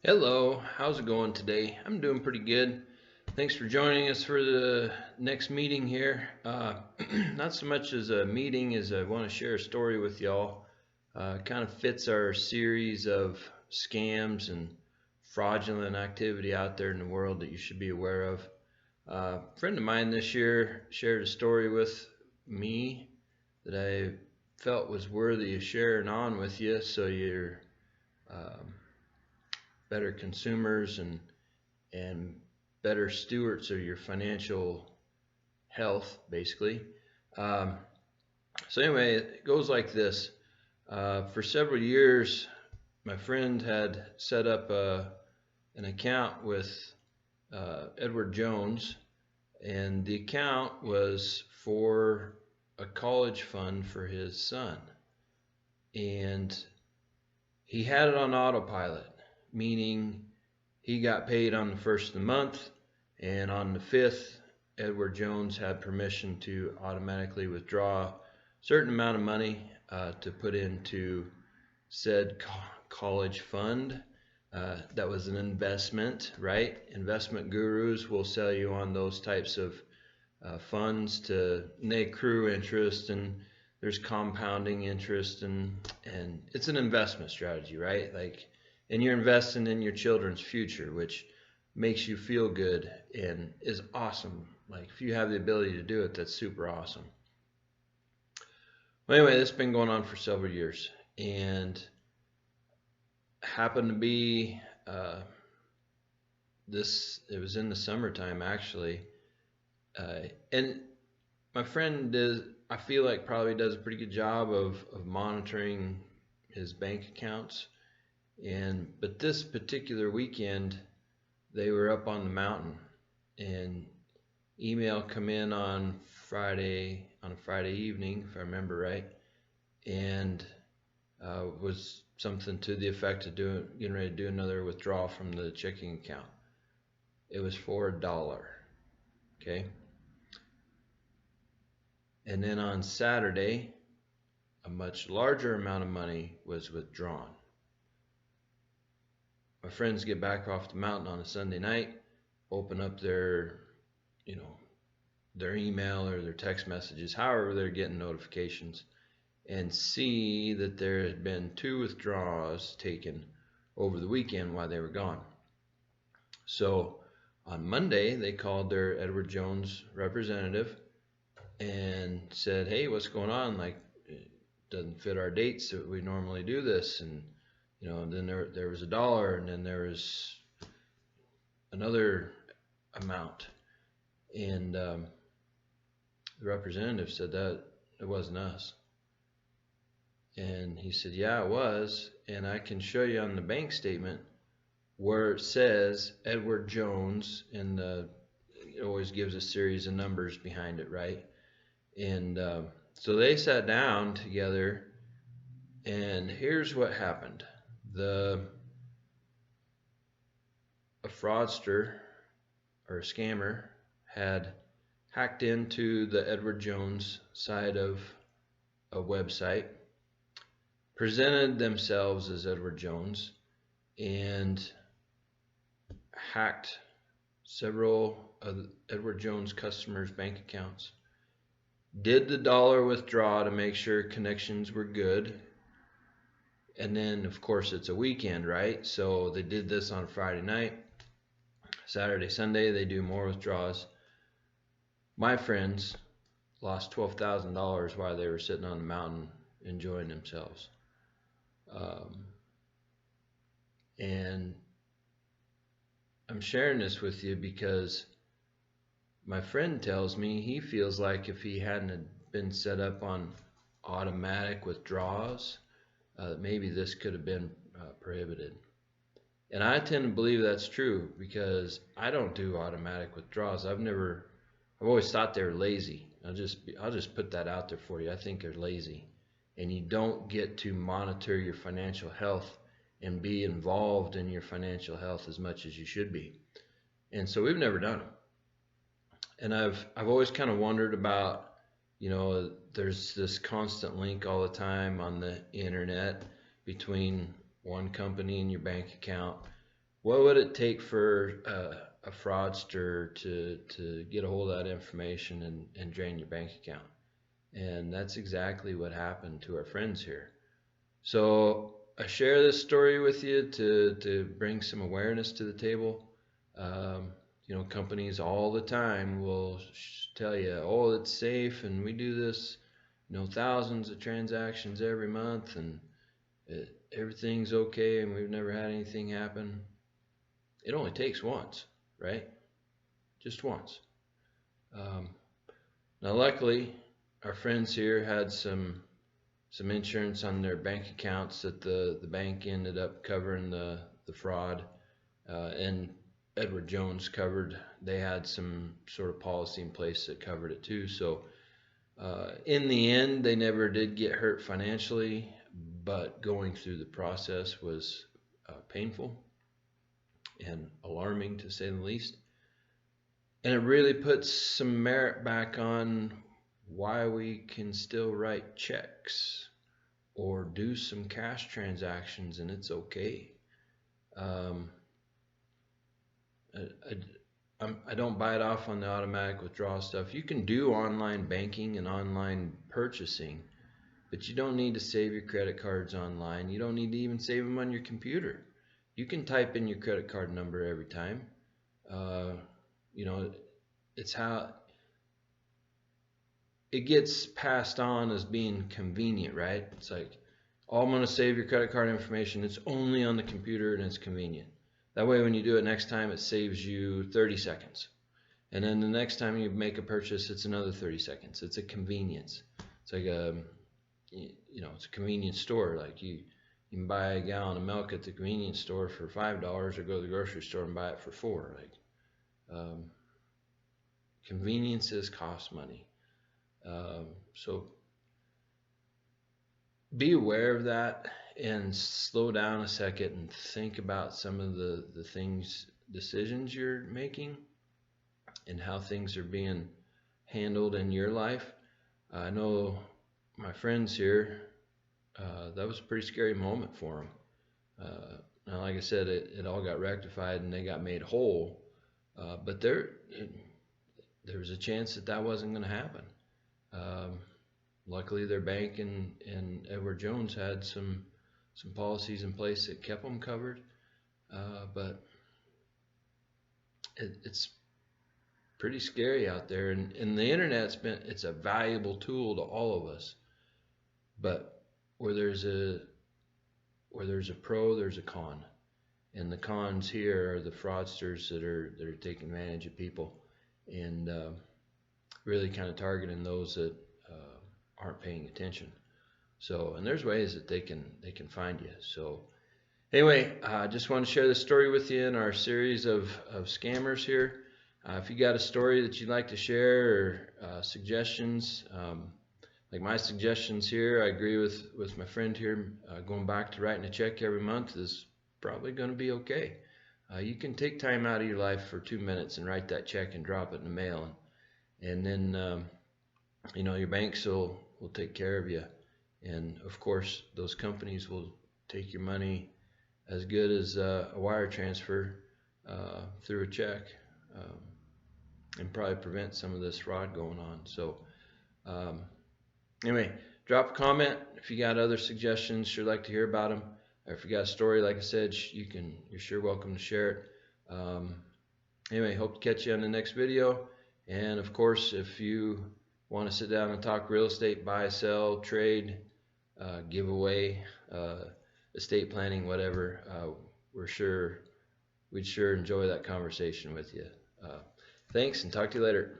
Hello, how's it going today? I'm doing pretty good. Thanks for joining us for the next meeting here. Not so much as a meeting as I want to share a story with y'all. Kind of fits our series of scams and fraudulent activity out there in the world that you should be aware of. A friend of mine this year shared a story with me that I felt was worthy of sharing on with you so you're um, better consumers and better stewards of your financial health, basically. Um, so anyway, it goes like this. For several years, my friend had set up an account with Edward Jones, and the account was for a college fund for his son. And he had it on autopilot, meaning he got paid on the first of the month, and on the 5th, Edward Jones had permission to automatically withdraw a certain amount of money to put into said college fund. That was an investment, right? Investment gurus will sell you on those types of funds and they accrue interest, and there's compounding interest, and it's an investment strategy, right? And you're investing in your children's future, which makes you feel good and is awesome. Like, if you have the ability to do it, that's super awesome. Well, anyway, this has been going on for several years, and happened to be it was in the summertime, actually. And my friend I feel like probably does a pretty good job of monitoring his bank accounts. But this particular weekend, they were up on the mountain, and email come in on a Friday evening, if I remember right, and was something to the effect of getting ready to do another withdrawal from the checking account. It was for $1. Okay. And then on Saturday, a much larger amount of money was withdrawn. My friends get back off the mountain on a Sunday night, open up their email or their text messages, however they're getting notifications, and see that there had been 2 withdrawals taken over the weekend while they were gone. So on Monday, they called their Edward Jones representative and said, "Hey, what's going on? Like, it doesn't fit our dates that we normally do this." And then there was $1, and then there was another amount, and the representative said that it wasn't us. And he said, "Yeah, it was, and I can show you on the bank statement where it says Edward Jones, and it always gives a series of numbers behind it, right?" And so they sat down together, and here's what happened. A fraudster or a scammer had hacked into the Edward Jones side of a website, presented themselves as Edward Jones, and hacked several of Edward Jones customers' bank accounts, did the dollar withdrawal to make sure connections were good. And then, of course, it's a weekend, right? So they did this on Friday night. Saturday, Sunday, they do more withdrawals. My friends lost $12,000 while they were sitting on the mountain enjoying themselves. And I'm sharing this with you because my friend tells me he feels like if he hadn't been set up on automatic withdrawals, maybe this could have been prohibited. And I tend to believe that's true because I don't do automatic withdrawals. I've always thought they were lazy. I'll just put that out there for you. I think they're lazy, and you don't get to monitor your financial health and be involved in your financial health as much as you should be. And so we've never done them. And I've always kind of wondered about, there's this constant link all the time on the internet between one company and your bank account, what would it take for a fraudster to get a hold of that information and drain your bank account? And that's exactly what happened to our friends here. So I share this story with you to bring some awareness to the table. You know, companies all the time will tell you, oh, it's safe, and we do this, you know, thousands of transactions every month, and everything's okay, and we've never had anything happen. It only takes once, right? Just once. Now, luckily, our friends here had some insurance on their bank accounts that the bank ended up covering the fraud, and Edward Jones covered. They had some sort of policy in place that covered it too. So in the end, they never did get hurt financially, but going through the process was painful and alarming, to say the least. And it really puts some merit back on why we can still write checks or do some cash transactions, and it's okay. I don't buy it off on the automatic withdrawal stuff. You can do online banking and online purchasing, but you don't need to save your credit cards online. You don't need to even save them on your computer. You can type in your credit card number every time. You know, it's how it gets passed on as being convenient, right? It's like, oh, I'm going to save your credit card information. It's only on the computer and it's convenient. That way, when you do it next time, it saves you 30 seconds. And then the next time you make a purchase, it's another 30 seconds. It's a convenience. It's like you know, it's a convenience store. Like you can buy a gallon of milk at the convenience store for $5, or go to the grocery store and buy it for $4. Like conveniences cost money. So be aware of that and slow down a second and think about some of the decisions you're making and how things are being handled in your life. I know my friends here, that was a pretty scary moment for them. Now, like I said, it all got rectified and they got made whole, but there was a chance that wasn't going to happen. Luckily, their bank and Edward Jones had some policies in place that kept them covered, but it's pretty scary out there. And the internet's a valuable tool to all of us, but where there's a pro, there's a con, and the cons here are the fraudsters that are taking advantage of people and really kind of targeting those that aren't paying attention. So, and there's ways that they can find you. So anyway, I just want to share this story with you in our series of scammers here. If you got a story that you'd like to share or suggestions, like my suggestions here, I agree with my friend here. Going back to writing a check every month is probably going to be okay. You can take time out of your life for 2 minutes and write that check and drop it in the mail, and then you know, your banks will take care of you. And of course, those companies will take your money as good as a wire transfer through a check, and probably prevent some of this fraud going on. So anyway, drop a comment if you got other suggestions. Sure like to hear about them. Or if you got a story, like I said, you're sure welcome to share it. Anyway, hope to catch you on the next video. And of course, if you want to sit down and talk real estate, buy, sell, trade, give away, estate planning, whatever, we'd sure enjoy that conversation with you. Thanks, and talk to you later.